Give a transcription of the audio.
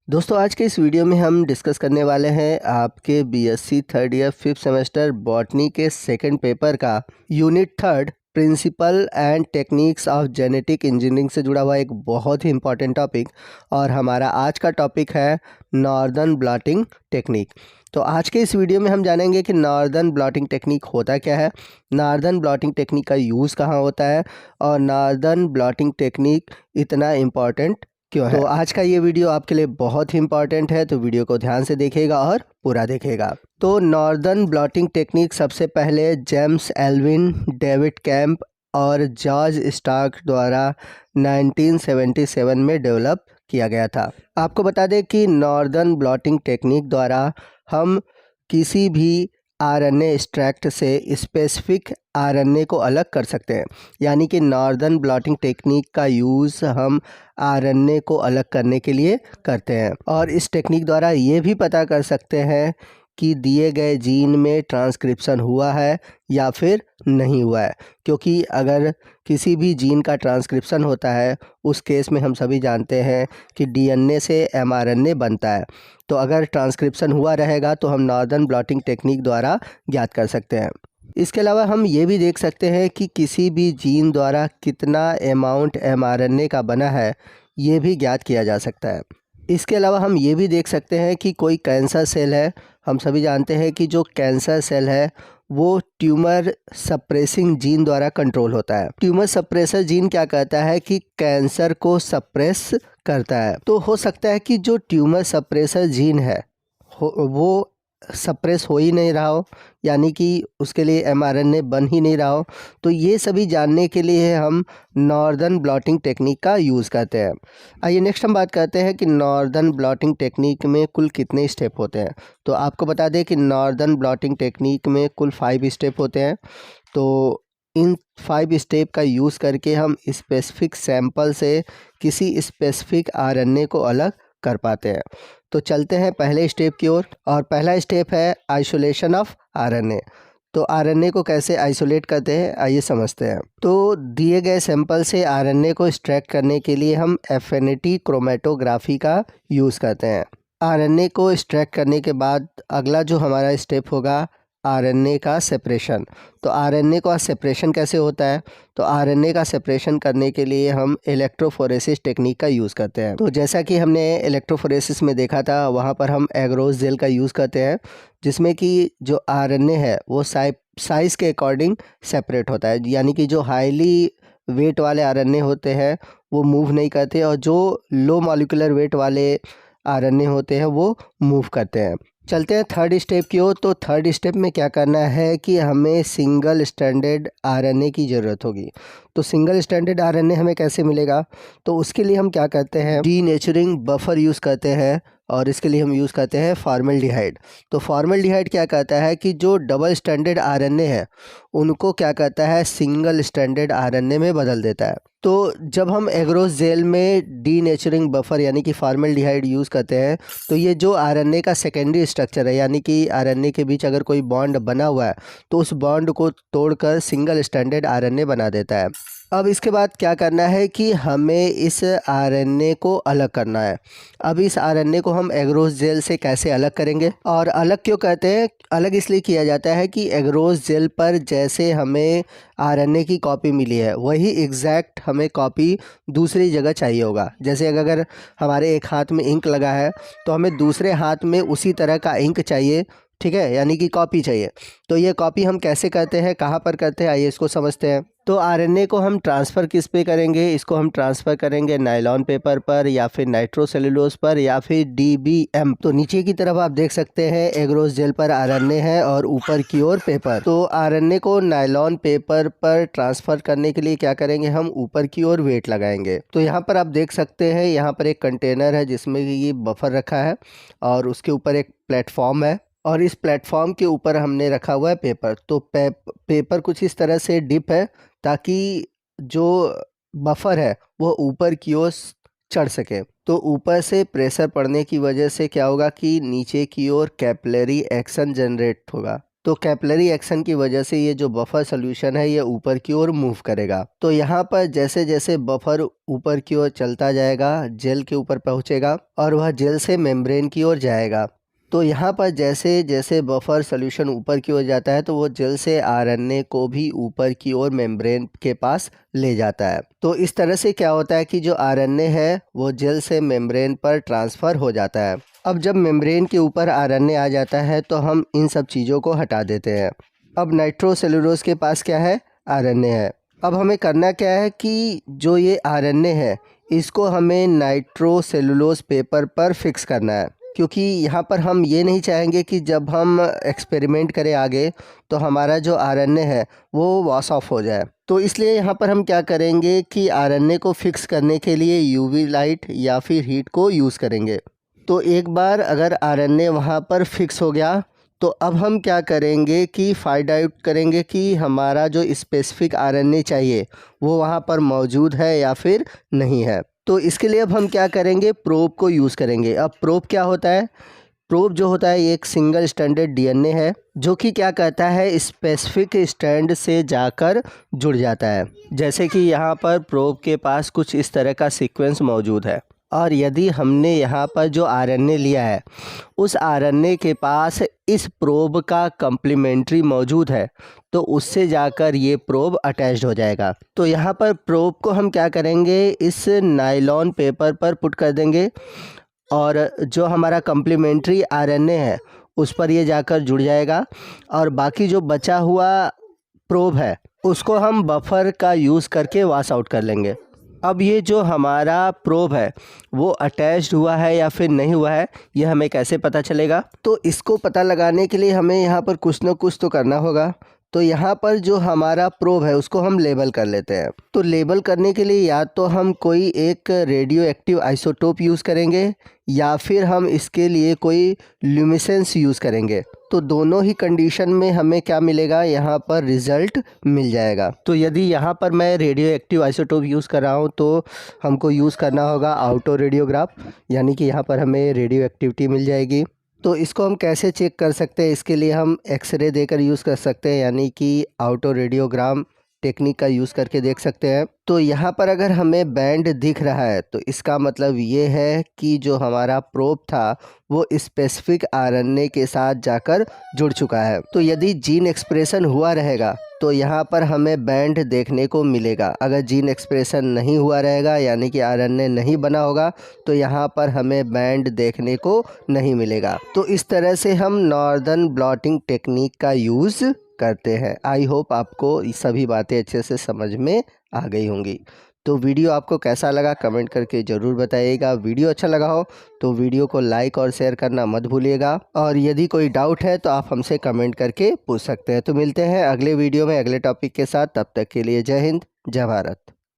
दोस्तों आज के इस वीडियो में हम डिस्कस करने वाले हैं आपके BSc third year fifth semester botany के सेकंड पेपर का unit third principal and techniques of genetic engineering से जुड़ा हुआ एक बहुत ही इम्पॉर्टेंट टॉपिक। और हमारा आज का टॉपिक है नॉर्दर्न ब्लॉटिंग टेक्निक। तो आज के इस वीडियो में हम जानेंगे कि नॉर्दर्न ब्लॉटिंग टेक्निक होता क्या है, नॉर्दर्न ब्लॉटिंग टेक्निक का यूज़ कहाँ होता है और नॉर्दर्न ब्लॉटिंग टेक्निक इतना इम्पॉर्टेंट क्यों है। तो आज का ये वीडियो आपके लिए बहुत ही इंपॉर्टेंट है, तो वीडियो को ध्यान से देखिएगा और पूरा देखिएगा। तो नॉर्दर्न ब्लॉटिंग टेक्निक सबसे पहले जेम्स एल्विन, डेविड कैंप और जॉर्ज स्टार्क द्वारा 1977 में डेवलप किया गया था। आपको बता दें कि नॉर्दर्न ब्लॉटिंग टेक्निक द्वारा हम किसी भी आरएनए एक्सट्रैक्ट से स्पेसिफिक आरएनए को अलग कर सकते हैं। यानी कि नॉर्दर्न ब्लॉटिंग टेक्निक का यूज़ हम आरएनए को अलग करने के लिए करते हैं और इस टेक्निक द्वारा ये भी पता कर सकते हैं कि दिए गए जीन में ट्रांसक्रिप्शन हुआ है या फिर नहीं हुआ है। क्योंकि अगर किसी भी जीन का ट्रांसक्रिप्शन होता है उस केस में हम सभी जानते हैं कि डीएनए से एमआरएनए बनता है। तो अगर ट्रांसक्रिप्शन हुआ रहेगा तो हम नॉर्दर्न ब्लॉटिंग टेक्निक द्वारा ज्ञात कर सकते हैं। इसके अलावा हम ये भी देख सकते हैं कि किसी भी जीन द्वारा कितना अमाउंट एमआरएनए का बना है, ये भी ज्ञात किया जा सकता है। इसके अलावा हम ये भी देख सकते हैं कि कोई कैंसर सेल है। हम सभी जानते हैं कि जो कैंसर सेल है वो ट्यूमर सप्रेसिंग जीन द्वारा कंट्रोल होता है। ट्यूमर सप्रेसर जीन क्या करता है कि कैंसर को सप्रेस करता है। तो हो सकता है कि जो ट्यूमर सप्रेसर जीन है वो सप्रेस हो ही नहीं रहा हो, यानी कि उसके लिए एमआरएनए बन ही नहीं रहा हो। तो ये सभी जानने के लिए हम नॉर्दर्न ब्लॉटिंग टेक्निक का यूज़ करते हैं। आइए नेक्स्ट हम बात करते हैं कि नॉर्दर्न ब्लॉटिंग टेक्निक में कुल कितने स्टेप होते हैं। तो आपको बता दें कि नॉर्दर्न ब्लॉटिंग टेक्निक में कुल 5 स्टेप होते हैं। तो इन 5 स्टेप का यूज़ करके हम स्पेसिफिक सैंपल से किसी स्पेसिफिक आरएनए को अलग कर पाते हैं। तो चलते हैं पहले स्टेप की ओर और पहला स्टेप है आइसोलेशन ऑफ आरएनए। तो आरएनए को कैसे आइसोलेट करते हैं आइए समझते हैं। तो दिए गए सैंपल से आरएनए को एक्सट्रैक्ट करने के लिए हम एफिनिटी क्रोमेटोग्राफी का यूज़ करते हैं। आरएनए को एक्सट्रैक्ट करने के बाद अगला जो हमारा स्टेप होगा आरएनए का सेपरेशन। तो आरएनए का सेपरेशन कैसे होता है, तो आरएनए का सेपरेशन करने के लिए हम इलेक्ट्रोफोरेसिस टेक्निक का यूज़ करते हैं। तो जैसा कि हमने इलेक्ट्रोफोरेसिस में देखा था वहाँ पर हम एग्रोस जेल का यूज़ करते हैं, जिसमें कि जो आरएनए है वो साइज़ के अकॉर्डिंग सेपरेट होता है। यानी कि जो हाईली वेट वाले आरएनए होते हैं वो मूव नहीं करते और जो लो मॉलिक्यूलर वेट वाले आरएनए होते हैं वो मूव करते हैं। चलते हैं थर्ड स्टेप की ओर। तो थर्ड स्टेप में क्या करना है कि हमें सिंगल स्टैंडर्ड आरएनए की ज़रूरत होगी। तो सिंगल स्टैंडर्ड आरएनए हमें कैसे मिलेगा, तो उसके लिए हम क्या करते हैं डीनेचरिंग बफर यूज़ करते हैं और इसके लिए हम यूज़ करते हैं फॉर्मल्डिहाइड। तो फॉर्मल्डिहाइड क्या करता है कि जो डबल स्टैंडर्ड आरएनए है उनको क्या करता है सिंगल स्टैंडर्ड आरएनए में बदल देता है। तो जब हम एग्रोस जेल में डीनेचरिंग बफर यानी कि फॉर्मल्डिहाइड यूज़ करते हैं तो ये जो आरएनए का सेकेंडरी स्ट्रक्चर है, यानी कि आरएनए के बीच अगर कोई बॉन्ड बना हुआ है तो उस बॉन्ड को तोड़कर सिंगल स्टैंडर्ड आरएनए बना देता है। अब इसके बाद क्या करना है कि हमें इस आरएनए को अलग करना है। अब इस आरएनए को हम एग्रोस जेल से कैसे अलग करेंगे और अलग क्यों कहते हैं, अलग इसलिए किया जाता है कि एग्रोस जेल पर जैसे हमें आरएनए की कॉपी मिली है वही एग्जैक्ट हमें कॉपी दूसरी जगह चाहिए होगा। जैसे अगर हमारे एक हाथ में इंक लगा है तो हमें दूसरे हाथ में उसी तरह का इंक चाहिए, ठीक है, यानी कि कॉपी चाहिए। तो ये कॉपी हम कैसे करते हैं, कहाँ पर करते हैं, आइए इसको समझते हैं। तो आरएनए को हम ट्रांसफ़र किस पे करेंगे, इसको हम ट्रांसफ़र करेंगे नायलॉन पेपर पर या फिर नाइट्रोसेलुलोज पर या फिर डीबीएम। तो नीचे की तरफ आप देख सकते हैं एग्रोस जेल पर आरएनए है और ऊपर की ओर पेपर। तो आरएनए को नायलॉन पेपर पर ट्रांसफ़र करने के लिए क्या करेंगे, हम ऊपर की ओर वेट लगाएंगे। तो यहाँ पर आप देख सकते हैं यहाँ पर एक कंटेनर है जिसमें ये बफर रखा है और उसके ऊपर एक प्लेटफॉर्म है और इस प्लेटफॉर्म के ऊपर हमने रखा हुआ है पेपर। तो पेपर कुछ इस तरह से डिप है ताकि जो बफर है वो ऊपर की ओर चढ़ सके। तो ऊपर से प्रेशर पड़ने की वजह से क्या होगा कि नीचे की ओर कैपिलरी एक्शन जनरेट होगा। तो कैपिलरी एक्शन की वजह से ये जो बफर सॉल्यूशन है ये ऊपर की ओर मूव करेगा। तो यहाँ पर जैसे जैसे बफर ऊपर की ओर चलता जाएगा, जेल के ऊपर पहुँचेगा और वह जेल से मेम्ब्रेन की ओर जाएगा। तो यहाँ पर जैसे जैसे बफर सॉल्यूशन ऊपर की ओर जाता है तो वो जेल से आरएनए को भी ऊपर की ओर मेम्ब्रेन के पास ले जाता है। तो इस तरह से क्या होता है कि जो आरएनए है वो जेल से मेम्ब्रेन पर ट्रांसफ़र हो जाता है। अब जब मेम्ब्रेन के ऊपर आरएनए आ जाता है तो हम इन सब चीज़ों को हटा देते हैं। अब नाइट्रोसेलुलोज के पास क्या है, आरएनए है। अब हमें करना क्या है कि जो ये आरएनए है इसको हमें नाइट्रोसेलुलोज पेपर पर फिक्स करना है, क्योंकि यहाँ पर हम ये नहीं चाहेंगे कि जब हम एक्सपेरिमेंट करें आगे तो हमारा जो आरएनए है वो वॉश ऑफ हो जाए। तो इसलिए यहाँ पर हम क्या करेंगे कि आरएनए को फिक्स करने के लिए यूवी लाइट या फिर हीट को यूज़ करेंगे। तो एक बार अगर आरएनए वहाँ पर फिक्स हो गया तो अब हम क्या करेंगे कि फाइंड आउट करेंगे कि हमारा जो स्पेसिफिक आरएनए चाहिए वो वहाँ पर मौजूद है या फिर नहीं है। तो इसके लिए अब हम क्या करेंगे, प्रोब को यूज़ करेंगे। अब प्रोब क्या होता है, प्रोब जो होता है ये एक सिंगल स्ट्रैंडेड डीएनए है जो कि क्या कहता है स्पेसिफिक स्ट्रैंड से जाकर जुड़ जाता है। जैसे कि यहाँ पर प्रोब के पास कुछ इस तरह का सीक्वेंस मौजूद है और यदि हमने यहाँ पर जो आरएनए लिया है उस आरएनए के पास इस प्रोब का कम्प्लीमेंट्री मौजूद है तो उससे जाकर ये प्रोब अटैच्ड हो जाएगा। तो यहाँ पर प्रोब को हम क्या करेंगे, इस नायलॉन पेपर पर पुट कर देंगे और जो हमारा कम्प्लीमेंट्री आरएनए है उस पर ये जाकर जुड़ जाएगा और बाकी जो बचा हुआ प्रोब है उसको हम बफर का यूज़ करके वॉश आउट कर लेंगे। अब ये जो हमारा प्रोब है वो अटैच्ड हुआ है या फिर नहीं हुआ है ये हमें कैसे पता चलेगा, तो इसको पता लगाने के लिए हमें यहाँ पर कुछ ना कुछ तो करना होगा। तो यहाँ पर जो हमारा प्रोब है उसको हम लेबल कर लेते हैं। तो लेबल करने के लिए या तो हम कोई एक रेडियो एक्टिव आइसोटोप यूज़ करेंगे या फिर हम इसके लिए कोई ल्यूमिनेसेंस यूज़ करेंगे। तो दोनों ही कंडीशन में हमें क्या मिलेगा, यहाँ पर रिज़ल्ट मिल जाएगा। तो यदि यहाँ पर मैं रेडियो एक्टिव आइसोटोप यूज़ कर रहा हूँ तो हमको यूज़ करना होगा ऑटो रेडियोग्राफ, यानी कि यहाँ पर हमें रेडियो एक्टिविटी मिल जाएगी। तो इसको हम कैसे चेक कर सकते हैं, इसके लिए हम एक्सरे देकर यूज़ कर सकते हैं, यानी कि ऑटो रेडियोग्राम टेक्निक का यूज़ करके देख सकते हैं। तो यहाँ पर अगर हमें बैंड दिख रहा है तो इसका मतलब ये है कि जो हमारा प्रोब था वो स्पेसिफिक आरएनए के साथ जाकर जुड़ चुका है। तो यदि जीन एक्सप्रेशन हुआ रहेगा तो यहाँ पर हमें बैंड देखने को मिलेगा। अगर जीन एक्सप्रेशन नहीं हुआ रहेगा यानी कि आरएनए नहीं बना होगा तो यहाँ पर हमें बैंड देखने को नहीं मिलेगा। तो इस तरह से हम नॉर्दर्न ब्लॉटिंग टेक्निक का यूज़ करते हैं। आई होप आपको ये सभी बातें अच्छे से समझ में आ गई होंगी। तो वीडियो आपको कैसा लगा कमेंट करके ज़रूर बताइएगा। वीडियो अच्छा लगा हो तो वीडियो को लाइक और शेयर करना मत भूलिएगा और यदि कोई डाउट है तो आप हमसे कमेंट करके पूछ सकते हैं। तो मिलते हैं अगले वीडियो में अगले टॉपिक के साथ, तब तक के लिए जय हिंद, जय भारत।